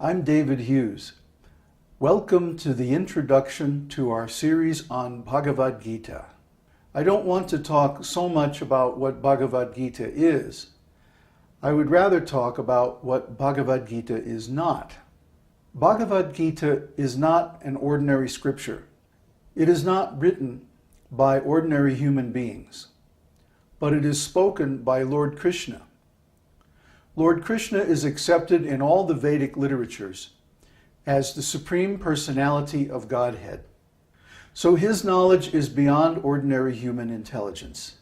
I'm David Hughes. Welcome to the introduction to our series on Bhagavad-gita. I don't want to talk so much about what Bhagavad-gita is. I would rather talk about what Bhagavad-gita is not. Bhagavad-gita is not an ordinary scripture. It is not written by ordinary human beings, but it is spoken by Lord Krishna. Lord Krishna is accepted in all the Vedic literatures as the Supreme Personality of Godhead. So his knowledge is beyond ordinary human intelligence.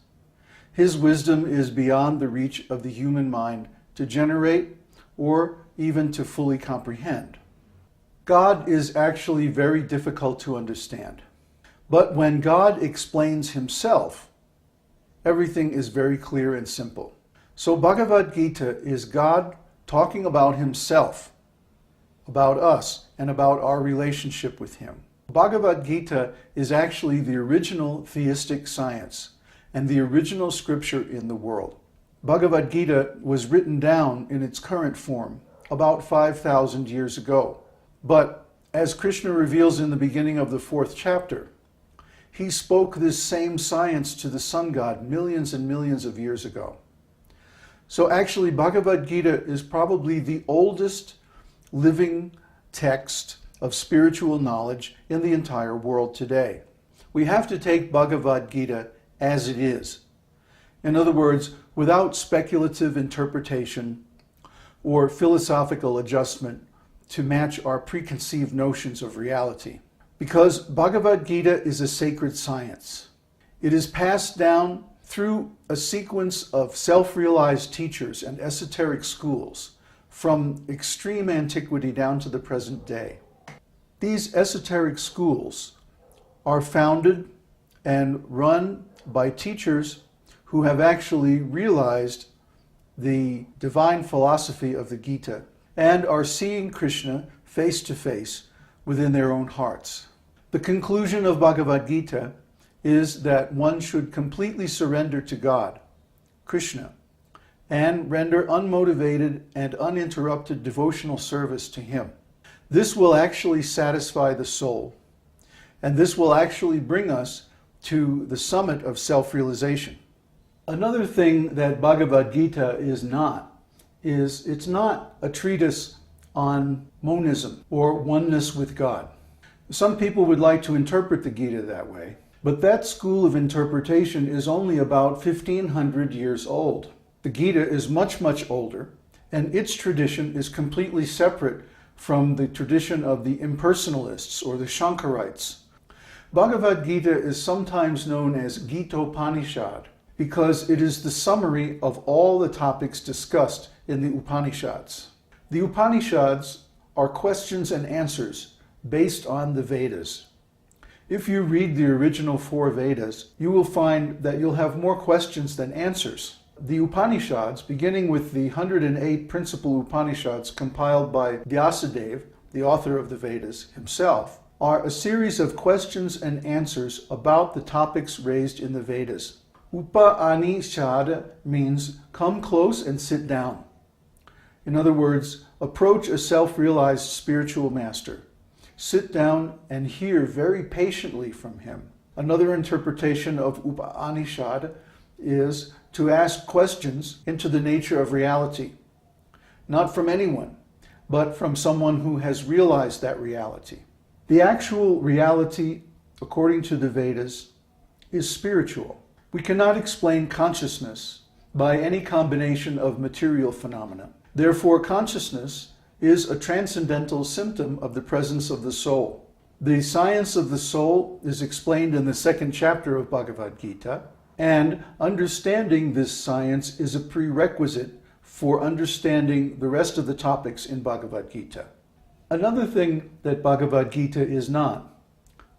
His wisdom is beyond the reach of the human mind to generate or even to fully comprehend. God is actually very difficult to understand. But when God explains himself, everything is very clear and simple. So Bhagavad-gita is God talking about himself, about us, and about our relationship with him. Bhagavad-gita is actually the original theistic science and the original scripture in the world. Bhagavad-gita was written down in its current form about 5,000 years ago. But as Krishna reveals in the beginning of the 4th chapter, he spoke this same science to the sun god millions and millions of years ago. So actually, Bhagavad-gita is probably the oldest living text of spiritual knowledge in the entire world today. We have to take Bhagavad-gita as it is. In other words, without speculative interpretation or philosophical adjustment to match our preconceived notions of reality. Because Bhagavad-gita is a sacred science. It is passed down through a sequence of self-realized teachers and esoteric schools from extreme antiquity down to the present day. These esoteric schools are founded and run by teachers who have actually realized the divine philosophy of the Gita and are seeing Krishna face to face within their own hearts. The conclusion of Bhagavad-gita is that one should completely surrender to God, Krishna, and render unmotivated and uninterrupted devotional service to him. This will actually satisfy the soul, and this will actually bring us to the summit of self-realization. Another thing that Bhagavad-gita is not, is it's not a treatise on monism or oneness with God. Some people would like to interpret the Gita that way, but that school of interpretation is only about 1,500 years old. The Gita is much, much older, and its tradition is completely separate from the tradition of the impersonalists or the Shankarites. Bhagavad-gita is sometimes known as Gita-upanishad because it is the summary of all the topics discussed in the Upanishads. The Upanishads are questions and answers based on the Vedas. If you read the original 4 Vedas, you will find that you'll have more questions than answers. The Upanishads, beginning with the 108 principal Upanishads compiled by Vyasadeva, the author of the Vedas himself, are a series of questions and answers about the topics raised in the Vedas. Upanishad means come close and sit down. In other words, approach a self-realized spiritual master. Sit down and hear very patiently from him. Another interpretation of Upanishad is to ask questions into the nature of reality, not from anyone, but from someone who has realized that reality. The actual reality, according to the Vedas, is spiritual. We cannot explain consciousness by any combination of material phenomena. Therefore, consciousness is a transcendental symptom of the presence of the soul. The science of the soul is explained in the 2nd chapter of Bhagavad-gita, and understanding this science is a prerequisite for understanding the rest of the topics in Bhagavad-gita. Another thing that Bhagavad-gita is not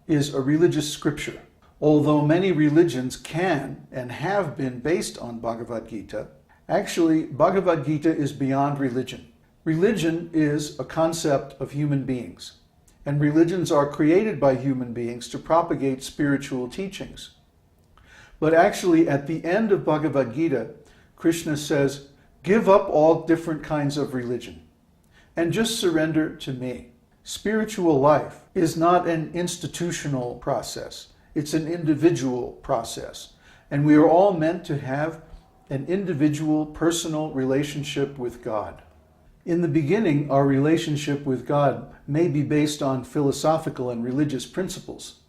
is a religious scripture. Although many religions can and have been based on Bhagavad-gita, actually Bhagavad-gita is beyond religion. Religion is a concept of human beings, and religions are created by human beings to propagate spiritual teachings. But actually, at the end of Bhagavad-gita, Krishna says, give up all different kinds of religion and just surrender to me. Spiritual life is not an institutional process. It's an individual process. And we are all meant to have an individual, personal relationship with God. In the beginning, our relationship with God may be based on philosophical and religious principles.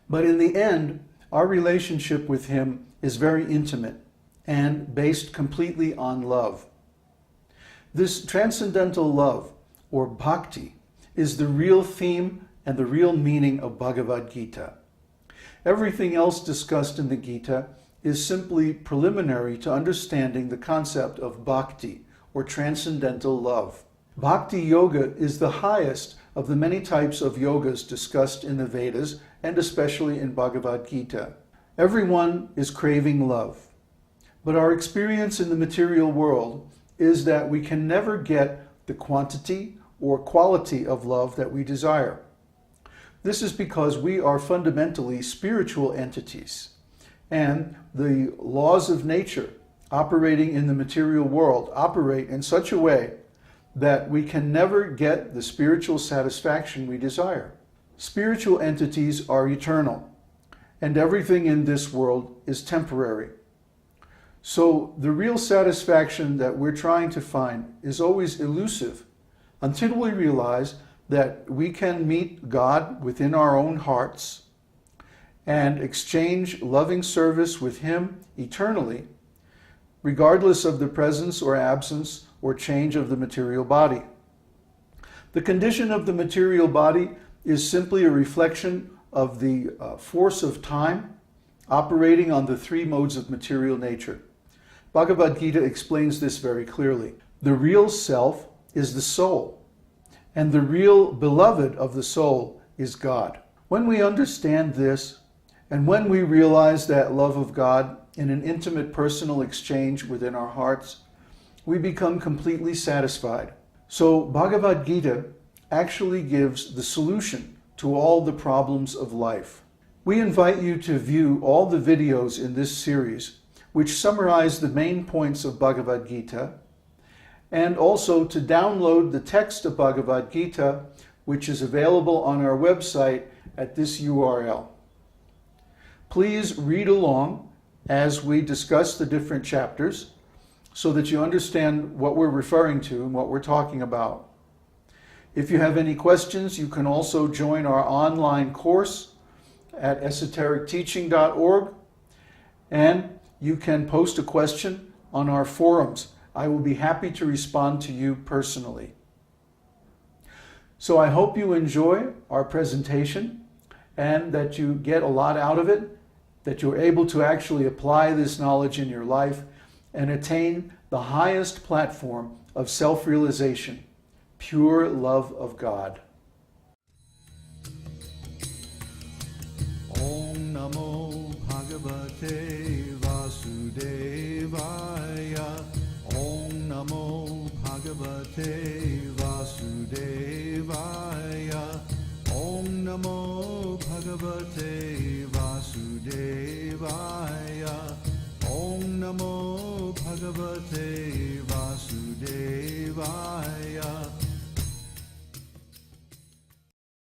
But in the end, our relationship with Him is very intimate and based completely on love. This transcendental love, or bhakti, is the real theme and the real meaning of Bhagavad-gita. Everything else discussed in the Gita is simply preliminary to understanding the concept of bhakti, or transcendental love. Bhakti-yoga is the highest of the many types of yogas discussed in the Vedas, and especially in Bhagavad-gita. Everyone is craving love. But our experience in the material world is that we can never get the quantity or quality of love that we desire. This is because we are fundamentally spiritual entities, and the laws of nature operating in the material world operate in such a way that we can never get the spiritual satisfaction we desire. Spiritual entities are eternal, and everything in this world is temporary. So the real satisfaction that we're trying to find is always elusive until we realize that we can meet God within our own hearts and exchange loving service with Him eternally, regardless of the presence or absence or change of the material body. The condition of the material body is simply a reflection of the force of time operating on the three modes of material nature. Bhagavad-gita explains this very clearly. The real self is the soul, and the real beloved of the soul is God. When we understand this, and when we realize that love of God in an intimate personal exchange within our hearts, we become completely satisfied. So Bhagavad-gita actually gives the solution to all the problems of life. We invite you to view all the videos in this series which summarize the main points of Bhagavad-gita, and also to download the text of Bhagavad-gita, which is available on our website at this URL. Please read along as we discuss the different chapters so that you understand what we're referring to and what we're talking about. If you have any questions, you can also join our online course at esotericteaching.org, and you can post a question on our forums. I will be happy to respond to you personally. So I hope you enjoy our presentation and that you get a lot out of it, that you're able to actually apply this knowledge in your life and attain the highest platform of self-realization, pure love of God. Om Namo Bhagavate Vasudevaya. Om Namo Bhagavate Vasudevaya. Om Namo Bhagavate Vasudevaya. Om Namo Bhagavate Vasudevaya.